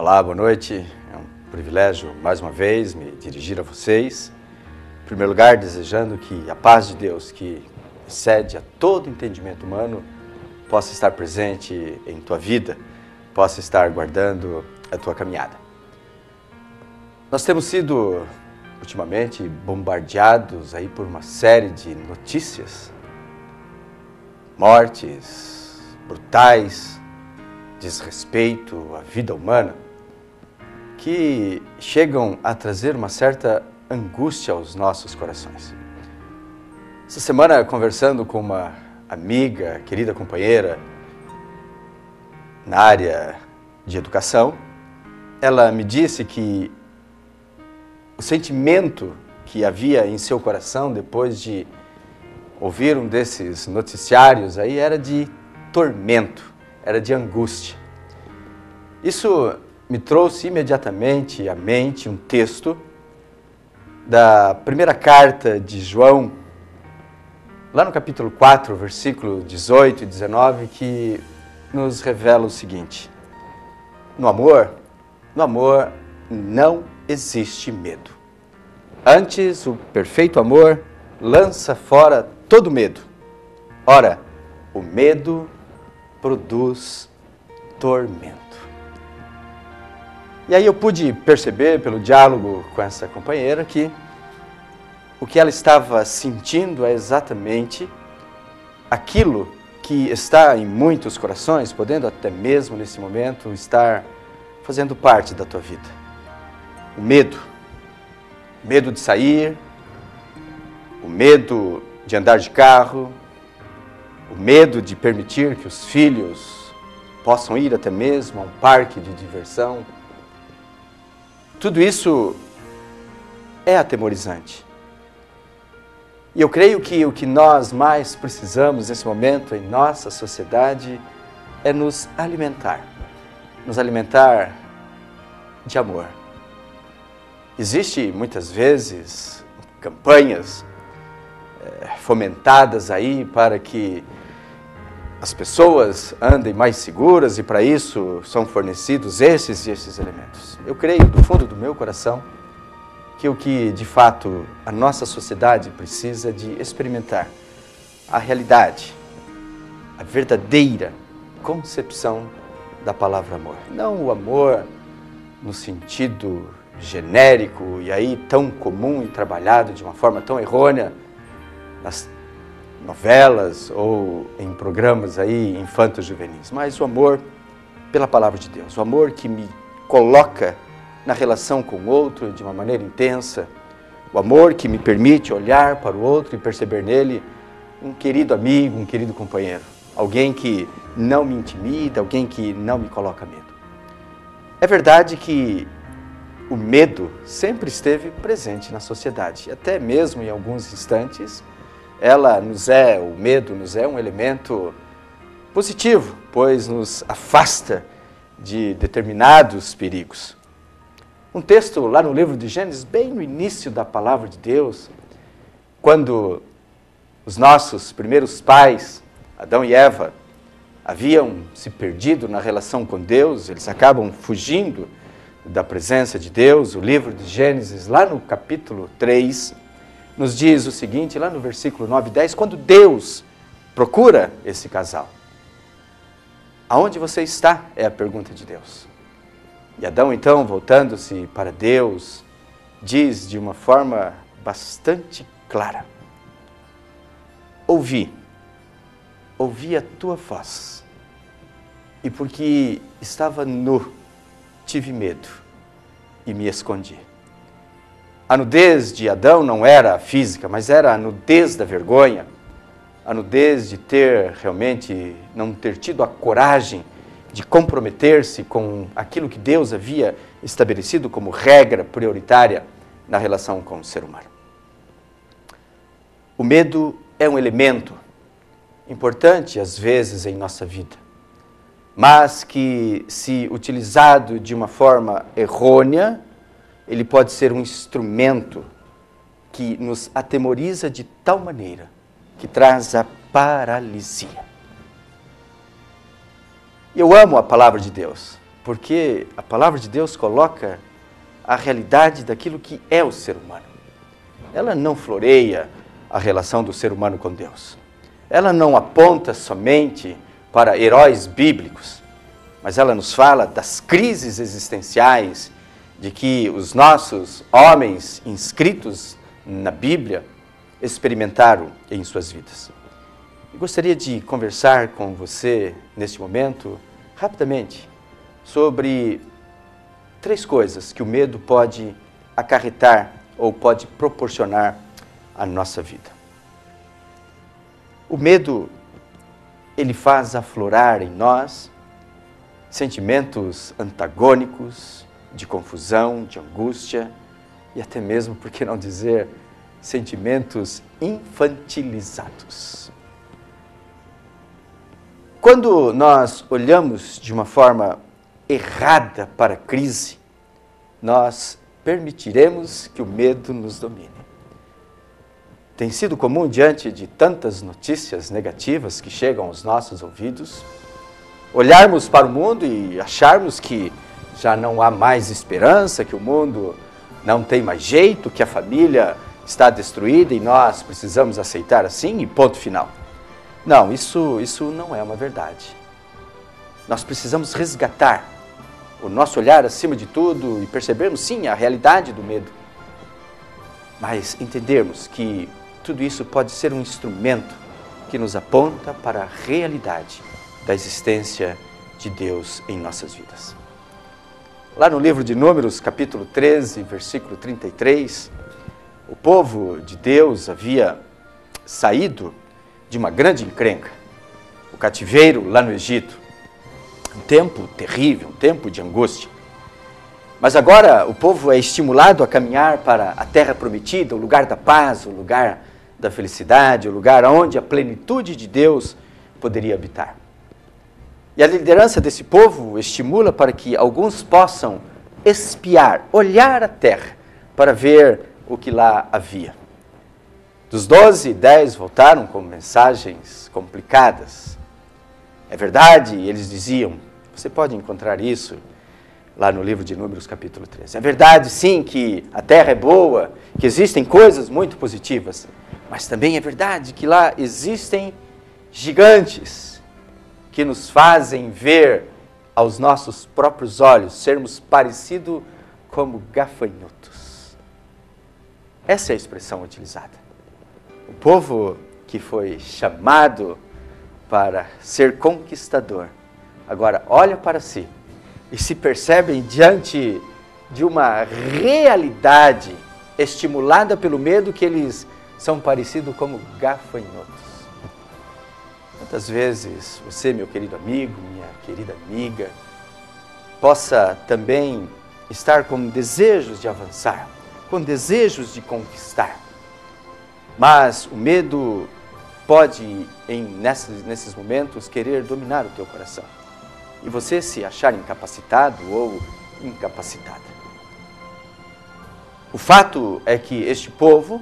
Olá, boa noite. É um privilégio, mais uma vez, me dirigir a vocês. Em primeiro lugar, desejando que a paz de Deus, que excede a todo entendimento humano, possa estar presente em tua vida, possa estar guardando a tua caminhada. Nós temos sido, ultimamente, bombardeados aí por uma série de notícias, mortes brutais, desrespeito à vida humana, que chegam a trazer uma certa angústia aos nossos corações. Essa semana, conversando com uma amiga, querida companheira, na área de educação, ela me disse que o sentimento que havia em seu coração depois de ouvir um desses noticiários aí era de tormento, era de angústia. Isso me trouxe imediatamente à mente um texto da primeira carta de João, lá no capítulo 4, versículo 18 e 19, que nos revela o seguinte: no amor não existe medo. Antes, o perfeito amor lança fora todo medo. Ora, o medo produz tormento. E aí eu pude perceber, pelo diálogo com essa companheira, que o que ela estava sentindo é exatamente aquilo que está em muitos corações, podendo até mesmo nesse momento estar fazendo parte da tua vida. O medo. O medo de sair, o medo de andar de carro, o medo de permitir que os filhos possam ir até mesmo a um parque de diversão. Tudo isso é atemorizante. E eu creio que o que nós mais precisamos nesse momento em nossa sociedade é nos alimentar de amor. Existe muitas vezes campanhas fomentadas aí para que as pessoas andem mais seguras e para isso são fornecidos esses elementos. Eu creio do fundo do meu coração que o que de fato a nossa sociedade precisa de experimentar a realidade, a verdadeira concepção da palavra amor. Não o amor no sentido genérico e aí tão comum e trabalhado de uma forma tão errônea nas novelas ou em programas aí infanto-juvenis, mas o amor pela palavra de Deus, o amor que me coloca na relação com o outro de uma maneira intensa, o amor que me permite olhar para o outro e perceber nele um querido amigo, um querido companheiro, alguém que não me intimida, alguém que não me coloca medo. É verdade que o medo sempre esteve presente na sociedade, até mesmo em alguns instantes, o medo nos é um elemento positivo, pois nos afasta de determinados perigos. Um texto lá no livro de Gênesis, bem no início da palavra de Deus, quando os nossos primeiros pais, Adão e Eva, haviam se perdido na relação com Deus, eles acabam fugindo da presença de Deus. O livro de Gênesis, lá no capítulo 3, nos diz o seguinte, lá no versículo 9 e 10, quando Deus procura esse casal. Aonde você está? É a pergunta de Deus. E Adão, então, voltando-se para Deus, diz de uma forma bastante clara: ouvi a tua voz, e porque estava nu, tive medo e me escondi. A nudez de Adão não era física, mas era a nudez da vergonha, a nudez de não ter tido a coragem de comprometer-se com aquilo que Deus havia estabelecido como regra prioritária na relação com o ser humano. O medo é um elemento importante, às vezes, em nossa vida, mas que, se utilizado de uma forma errônea, ele pode ser um instrumento que nos atemoriza de tal maneira que traz a paralisia. Eu amo a palavra de Deus. porque a palavra de Deus coloca a realidade daquilo que é o ser humano. Ela não floreia a relação do ser humano com Deus. Ela não aponta somente para heróis bíblicos, mas ela nos fala das crises existenciais de que os nossos homens inscritos na Bíblia experimentaram em suas vidas. Eu gostaria de conversar com você neste momento, rapidamente, sobre 3 coisas que o medo pode acarretar ou pode proporcionar à nossa vida. O medo, ele faz aflorar em nós sentimentos antagônicos, de confusão, de angústia e até mesmo, por que não dizer, sentimentos infantilizados. Quando nós olhamos de uma forma errada para a crise, nós permitiremos que o medo nos domine. Tem sido comum, diante de tantas notícias negativas que chegam aos nossos ouvidos, olharmos para o mundo e acharmos que já não há mais esperança, que o mundo não tem mais jeito, que a família está destruída e nós precisamos aceitar assim e ponto final. Não, isso não é uma verdade. Nós precisamos resgatar o nosso olhar acima de tudo e percebermos, sim, a realidade do medo. Mas entendermos que tudo isso pode ser um instrumento que nos aponta para a realidade da existência de Deus em nossas vidas. Lá no livro de Números, capítulo 13, versículo 33, o povo de Deus havia saído de uma grande encrenca, o cativeiro lá no Egito. Um tempo terrível, um tempo de angústia. Mas agora o povo é estimulado a caminhar para a terra prometida, o lugar da paz, o lugar da felicidade, o lugar onde a plenitude de Deus poderia habitar. E a liderança desse povo estimula para que alguns possam espiar, olhar a terra para ver o que lá havia. Dos 12, 10 voltaram com mensagens complicadas. É verdade, eles diziam, você pode encontrar isso lá no livro de Números, capítulo 13. É verdade, sim, que a terra é boa, que existem coisas muito positivas, mas também é verdade que lá existem gigantes que nos fazem ver aos nossos próprios olhos, sermos parecidos como gafanhotos. Essa é a expressão utilizada. O povo que foi chamado para ser conquistador, agora olha para si e se percebem diante de uma realidade estimulada pelo medo que eles são parecidos como gafanhotos. Quantas vezes você, meu querido amigo, minha querida amiga, possa também estar com desejos de avançar, com desejos de conquistar, mas o medo pode, nesses momentos, querer dominar o teu coração e você se achar incapacitado ou incapacitada. O fato é que este povo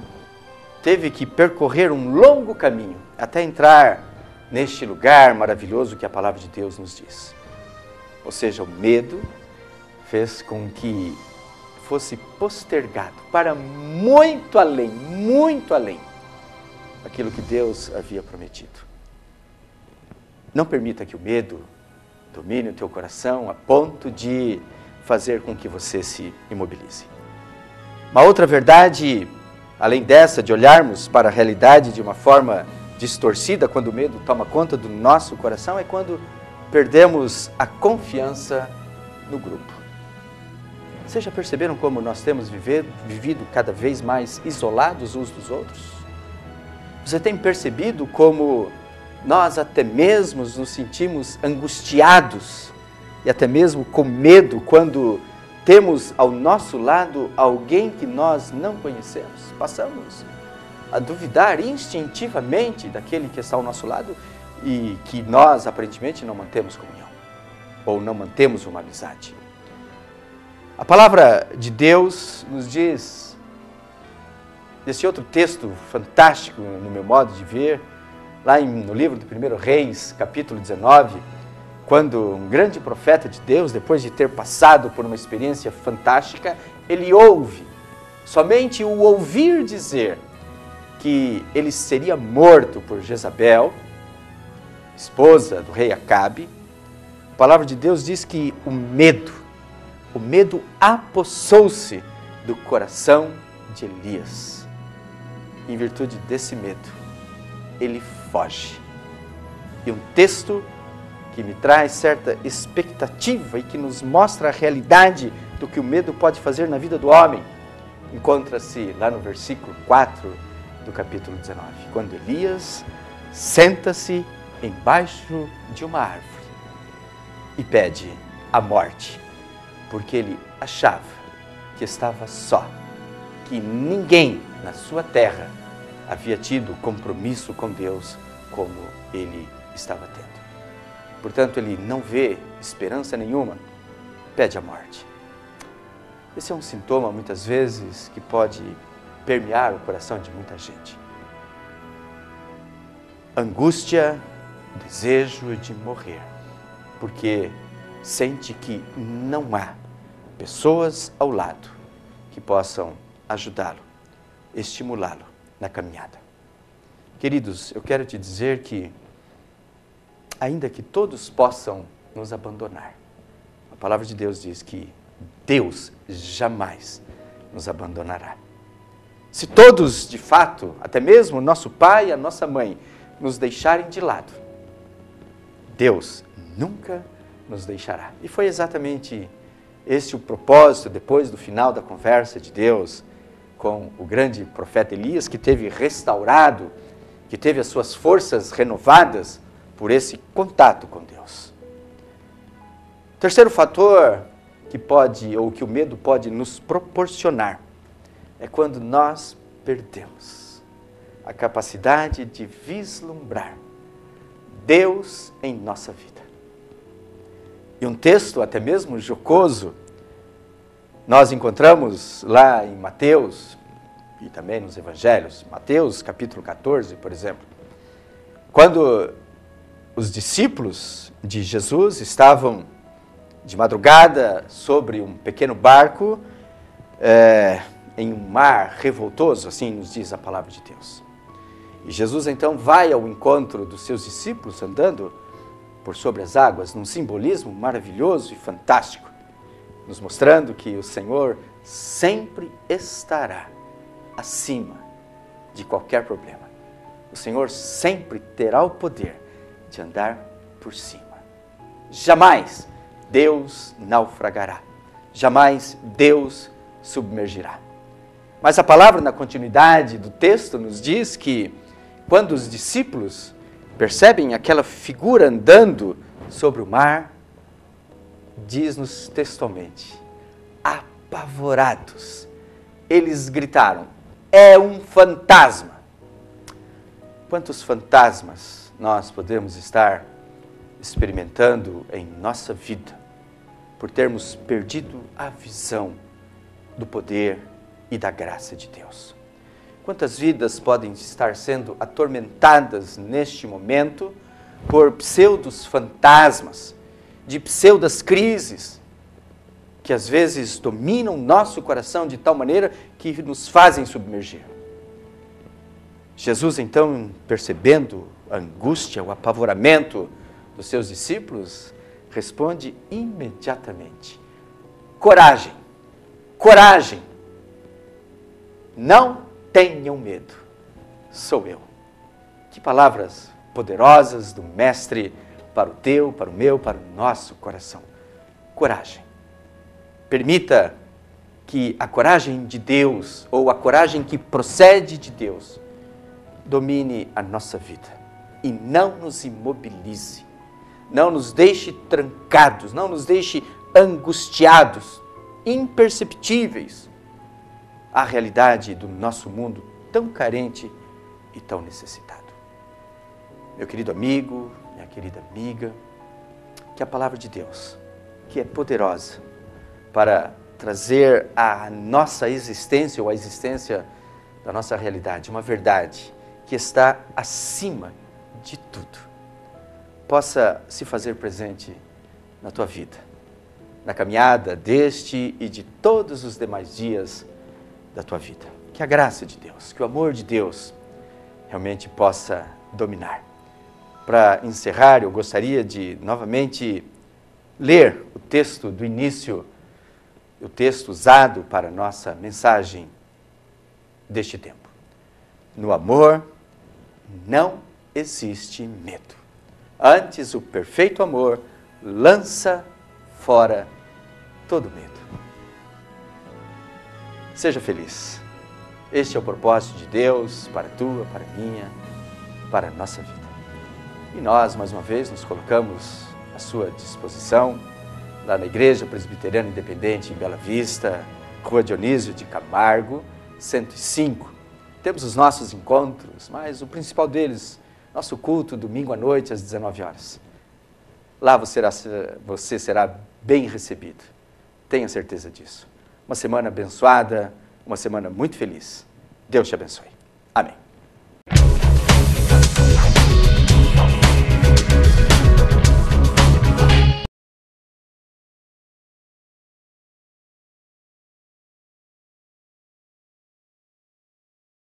teve que percorrer um longo caminho até entrar neste lugar maravilhoso que a palavra de Deus nos diz. Ou seja, o medo fez com que fosse postergado para muito além daquilo que Deus havia prometido. Não permita que o medo domine o teu coração a ponto de fazer com que você se imobilize. Uma outra verdade, além dessa, de olharmos para a realidade de uma forma distorcida, quando o medo toma conta do nosso coração, é quando perdemos a confiança no grupo. Vocês já perceberam como nós temos vivido cada vez mais isolados uns dos outros? Você tem percebido como nós até mesmo nos sentimos angustiados e até mesmo com medo quando temos ao nosso lado alguém que nós não conhecemos? Passamos a duvidar instintivamente daquele que está ao nosso lado e que nós aparentemente não mantemos comunhão ou não mantemos uma amizade. A palavra de Deus nos diz, nesse outro texto fantástico no meu modo de ver, lá no livro do 1 Reis, capítulo 19, quando um grande profeta de Deus, depois de ter passado por uma experiência fantástica, ele ouve, somente o ouvir dizer que ele seria morto por Jezabel, esposa do rei Acabe, a palavra de Deus diz que o medo apossou-se do coração de Elias. Em virtude desse medo, ele foge. E um texto que me traz certa expectativa e que nos mostra a realidade do que o medo pode fazer na vida do homem, encontra-se lá no versículo 4 do capítulo 19, quando Elias senta-se embaixo de uma árvore e pede a morte, porque ele achava que estava só, que ninguém na sua terra havia tido compromisso com Deus como ele estava tendo. Portanto, ele não vê esperança nenhuma, pede a morte. Esse é um sintoma, muitas vezes, que pode permear o coração de muita gente. Angústia, desejo de morrer, porque sente que não há pessoas ao lado que possam ajudá-lo, estimulá-lo na caminhada. Queridos, eu quero te dizer que, ainda que todos possam nos abandonar, a palavra de Deus diz que Deus jamais nos abandonará. Se todos, de fato, até mesmo nosso pai e a nossa mãe, nos deixarem de lado, Deus nunca nos deixará. E foi exatamente esse o propósito, depois do final da conversa de Deus com o grande profeta Elias, que teve restaurado, que teve as suas forças renovadas por esse contato com Deus. Terceiro fator que pode, ou que o medo pode nos proporcionar, é quando nós perdemos a capacidade de vislumbrar Deus em nossa vida. E um texto até mesmo jocoso, nós encontramos lá em Mateus, e também nos Evangelhos, Mateus capítulo 14, por exemplo, quando os discípulos de Jesus estavam de madrugada sobre um pequeno barco, em um mar revoltoso, assim nos diz a palavra de Deus. E Jesus então vai ao encontro dos seus discípulos andando por sobre as águas, num simbolismo maravilhoso e fantástico, nos mostrando que o Senhor sempre estará acima de qualquer problema. O Senhor sempre terá o poder de andar por cima. Jamais Deus naufragará. Jamais Deus submergirá. Mas a palavra, na continuidade do texto, nos diz que quando os discípulos percebem aquela figura andando sobre o mar, diz-nos textualmente, apavorados, eles gritaram, é um fantasma. Quantos fantasmas nós podemos estar experimentando em nossa vida por termos perdido a visão do poder e da graça de Deus? Quantas vidas podem estar sendo atormentadas neste momento por pseudos fantasmas, de pseudas crises, que às vezes dominam nosso coração de tal maneira que nos fazem submergir. Jesus, então, percebendo a angústia, o apavoramento dos seus discípulos, responde imediatamente, coragem, coragem, não tenham medo, sou eu. Que palavras poderosas do Mestre para o teu, para o meu, para o nosso coração. Coragem. Permita que a coragem de Deus, ou a coragem que procede de Deus, domine a nossa vida e não nos imobilize, não nos deixe trancados, não nos deixe angustiados, imperceptíveis à realidade do nosso mundo tão carente e tão necessitado. Meu querido amigo, minha querida amiga, que a palavra de Deus, que é poderosa para trazer à nossa existência ou à existência da nossa realidade uma verdade que está acima de tudo, possa se fazer presente na tua vida, na caminhada deste e de todos os demais dias da tua vida. Que a graça de Deus, que o amor de Deus realmente possa dominar. Para encerrar, eu gostaria de novamente ler o texto do início, o texto usado para a nossa mensagem deste tempo. No amor não existe medo. Antes, o perfeito amor lança fora todo medo. Seja feliz. Este é o propósito de Deus para a tua, para a minha, para a nossa vida. E nós, mais uma vez, nos colocamos à sua disposição, lá na Igreja Presbiteriana Independente em Bela Vista, Rua Dionísio de Camargo, 105. Temos os nossos encontros, mas o principal deles, nosso culto, domingo à noite, às 19 horas. Lá você será bem recebido. Tenha certeza disso. Uma semana abençoada, uma semana muito feliz. Deus te abençoe. Amém.